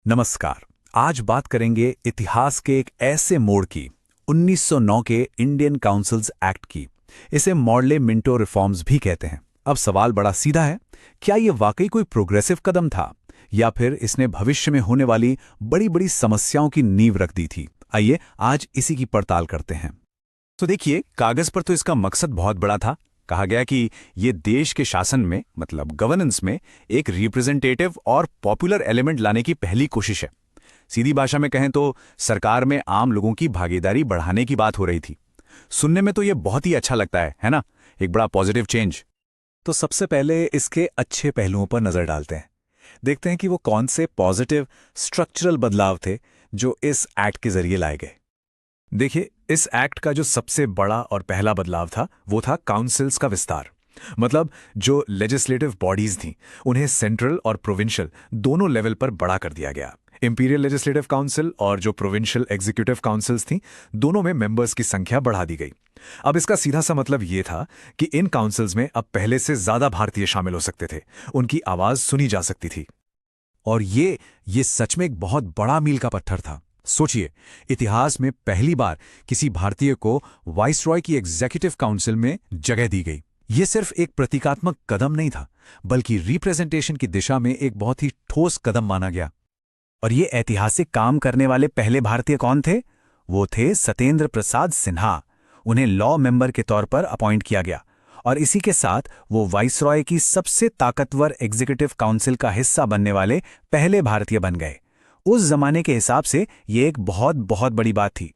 नमस्कार। आज बात करेंगे इतिहास के एक ऐसे मोड़ की, 1909 के इंडियन काउंसिल्स एक्ट की। इसे मॉडले मिंटो रिफॉर्म्स भी कहते हैं। अब सवाल बड़ा सीधा है, क्या ये वाकई कोई प्रोग्रेसिव कदम था या फिर इसने भविष्य में होने वाली बड़ी बड़ी समस्याओं की नींव रख दी थी? आइए आज इसी की पड़ताल करते हैं। तो देखिए, कागज पर तो इसका मकसद बहुत बड़ा था। कहा गया कि ये देश के शासन में मतलब गवर्नेंस में एक रिप्रेजेंटेटिव और पॉपुलर एलिमेंट लाने की पहली कोशिश है। सीधी भाषा में कहें तो सरकार में आम लोगों की भागीदारी बढ़ाने की बात हो रही थी। सुनने में तो ये बहुत ही अच्छा लगता है ना? एक बड़ा पॉजिटिव चेंज। तो सबसे पहले इसके अच्छे पहलुओं पर नजर डालते हैं। देखते हैं कि वो कौन से पॉजिटिव स्ट्रक्चरल बदलाव थे जो इस एक्ट के जरिए लाए गए। देखिए, इस एक्ट का जो सबसे बड़ा और पहला बदलाव था वो था काउंसिल्स का विस्तार। मतलब जो लेजिस्लेटिव बॉडीज थीं उन्हें सेंट्रल और प्रोविंशियल दोनों लेवल पर बड़ा कर दिया गया। इंपीरियल लेजिस्लेटिव काउंसिल और जो प्रोविंशियल एग्जीक्यूटिव काउंसिल्स थीं दोनों में मेंबर्स की संख्या बढ़ा दी गई। अब इसका सीधा सा मतलब ये था कि इन काउंसिल्स में अब पहले से ज्यादा भारतीय शामिल हो सकते थे, उनकी आवाज सुनी जा सकती थी। और ये सच में एक बहुत बड़ा मील का पत्थर था। सोचिए, इतिहास में पहली बार किसी भारतीय को वाइसरॉय की एग्जीक्यूटिव काउंसिल में जगह दी गई। ये सिर्फ एक प्रतीकात्मक कदम नहीं था, बल्कि रिप्रेजेंटेशन की दिशा में एक बहुत ही ठोस कदम माना गया। और ये ऐतिहासिक काम करने वाले पहले भारतीय कौन थे? वो थे सत्येंद्र प्रसाद सिन्हा। उन्हें लॉ मेंबर के तौर पर अपॉइंट किया गया और इसी के साथ वो वाइसरॉय की सबसे ताकतवर एग्जीक्यूटिव काउंसिल का हिस्सा बनने वाले पहले भारतीय बन गए। उस जमाने के हिसाब से ये एक बहुत बहुत बड़ी बात थी।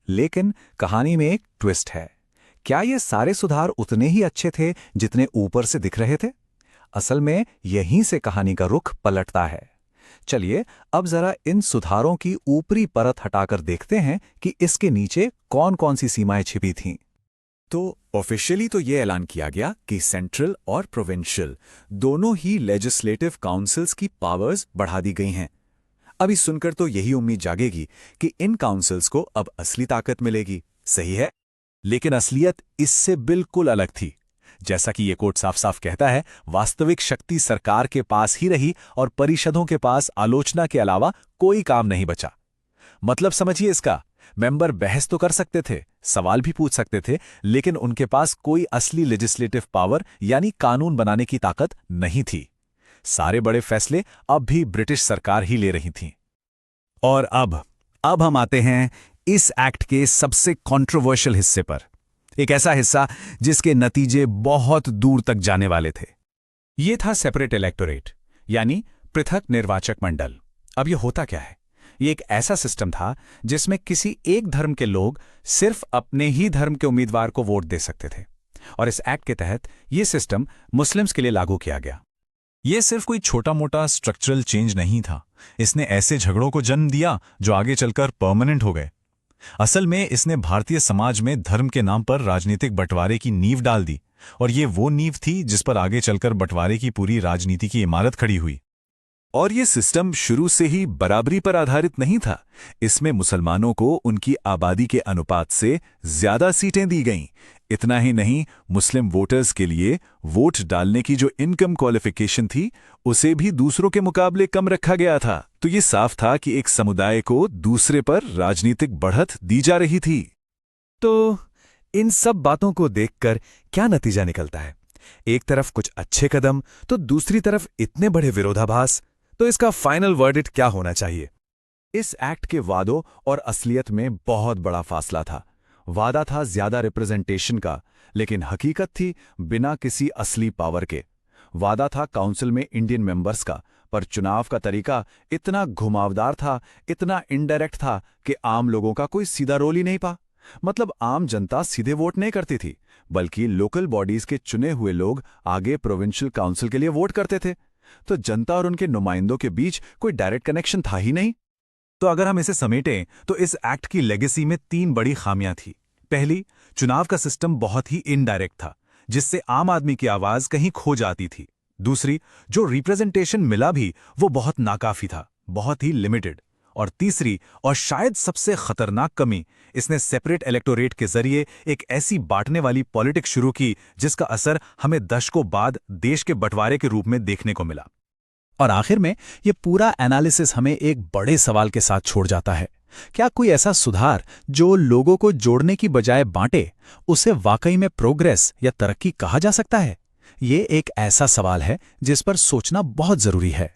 लेकिन कहानी में एक ट्विस्ट है। क्या ये सारे सुधार उतने ही अच्छे थे जितने ऊपर से दिख रहे थे? असल में यहीं से कहानी का रुख पलटता है। चलिए अब जरा इन सुधारों की ऊपरी परत हटाकर देखते हैं कि इसके नीचे कौन कौन सी सीमाएं छिपी थीं। तो ऑफिशियली तो ये ऐलान किया गया कि सेंट्रल और प्रोविंशियल दोनों ही लेजिस्लेटिव काउंसिल्स की पावर्स बढ़ा दी गई हैं। अभी सुनकर तो यही उम्मीद जागेगी कि इन काउंसिल्स को अब असली ताकत मिलेगी। सही है, लेकिन असलियत इससे बिल्कुल अलग थी। जैसा कि ये कोट साफ साफ कहता है, वास्तविक शक्ति सरकार के पास ही रही और परिषदों के पास आलोचना के अलावा कोई काम नहीं बचा। मतलब समझिए इसका, मेंबर बहस तो कर सकते थे, सवाल भी पूछ सकते थे, लेकिन उनके पास कोई असली लेजिस्लेटिव पावर यानी कानून बनाने की ताकत नहीं थी। सारे बड़े फैसले अब भी ब्रिटिश सरकार ही ले रही थी। और अब हम आते हैं इस एक्ट के सबसे कंट्रोवर्शियल हिस्से पर। एक ऐसा हिस्सा जिसके नतीजे बहुत दूर तक जाने वाले थे। ये था सेपरेट इलेक्टोरेट यानी पृथक निर्वाचक मंडल। अब ये होता क्या है? ये एक ऐसा सिस्टम था जिसमें किसी एक धर्म के लोग सिर्फ अपने ही धर्म के उम्मीदवार को वोट दे सकते थे। और इस एक्ट के तहत यह सिस्टम मुस्लिम्स के लिए लागू किया गया। यह सिर्फ कोई छोटा मोटा स्ट्रक्चरल चेंज नहीं था, इसने ऐसे झगड़ों को जन्म दिया जो आगे चलकर परमानेंट हो गए। असल में इसने भारतीय समाज में धर्म के नाम पर राजनीतिक बंटवारे की नींव डाल दी और ये वो नींव थी जिस पर आगे चलकर बंटवारे की पूरी राजनीति की इमारत खड़ी हुई। और ये सिस्टम शुरू से ही बराबरी पर आधारित नहीं था। इसमें मुसलमानों को उनकी आबादी के अनुपात से ज्यादा सीटें दी गईं। इतना ही नहीं, मुस्लिम वोटर्स के लिए वोट डालने की जो इनकम क्वालिफिकेशन थी उसे भी दूसरों के मुकाबले कम रखा गया था। तो ये साफ था कि एक समुदाय को दूसरे पर राजनीतिक बढ़त दी जा रही थी। तो इन सब बातों को देखकर क्या नतीजा निकलता है? एक तरफ कुछ अच्छे कदम तो दूसरी तरफ इतने बड़े विरोधाभास। तो इसका फाइनल वर्डिक्ट क्या होना चाहिए? इस एक्ट के वादों और असलियत में बहुत बड़ा फासला था। वादा था ज्यादा रिप्रेजेंटेशन का, लेकिन हकीकत थी बिना किसी असली पावर के। वादा था काउंसिल में इंडियन मेंबर्स का, पर चुनाव का तरीका इतना घुमावदार था, इतना इनडायरेक्ट था कि आम लोगों का कोई सीधा रोल ही नहीं पा। मतलब आम जनता सीधे वोट नहीं करती थी, बल्कि लोकल बॉडीज के चुने हुए लोग आगे प्रोविंशियल काउंसिल के लिए वोट करते थे। तो जनता और उनके नुमाइंदों के बीच कोई डायरेक्ट कनेक्शन था ही नहीं। तो अगर हम इसे समेटें तो इस एक्ट की लेगेसी में 3 बड़ी खामियां थी। पहली, चुनाव का सिस्टम बहुत ही इनडायरेक्ट था, जिससे आम आदमी की आवाज कहीं खो जाती थी। दूसरी, जो रिप्रेजेंटेशन मिला भी वो बहुत नाकाफी था, बहुत ही लिमिटेड। और तीसरी और शायद सबसे खतरनाक कमी, इसने सेपरेट इलेक्टोरेट के जरिए एक ऐसी बांटने वाली पॉलिटिक्स शुरू की जिसका असर हमें दशकों बाद देश के बंटवारे के रूप में देखने को मिला। और आखिर में ये पूरा एनालिसिस हमें एक बड़े सवाल के साथ छोड़ जाता है। क्या कोई ऐसा सुधार जो लोगों को जोड़ने की बजाय बांटे, उसे वाकई में प्रोग्रेस या तरक्की कहा जा सकता है? ये एक ऐसा सवाल है जिस पर सोचना बहुत जरूरी है।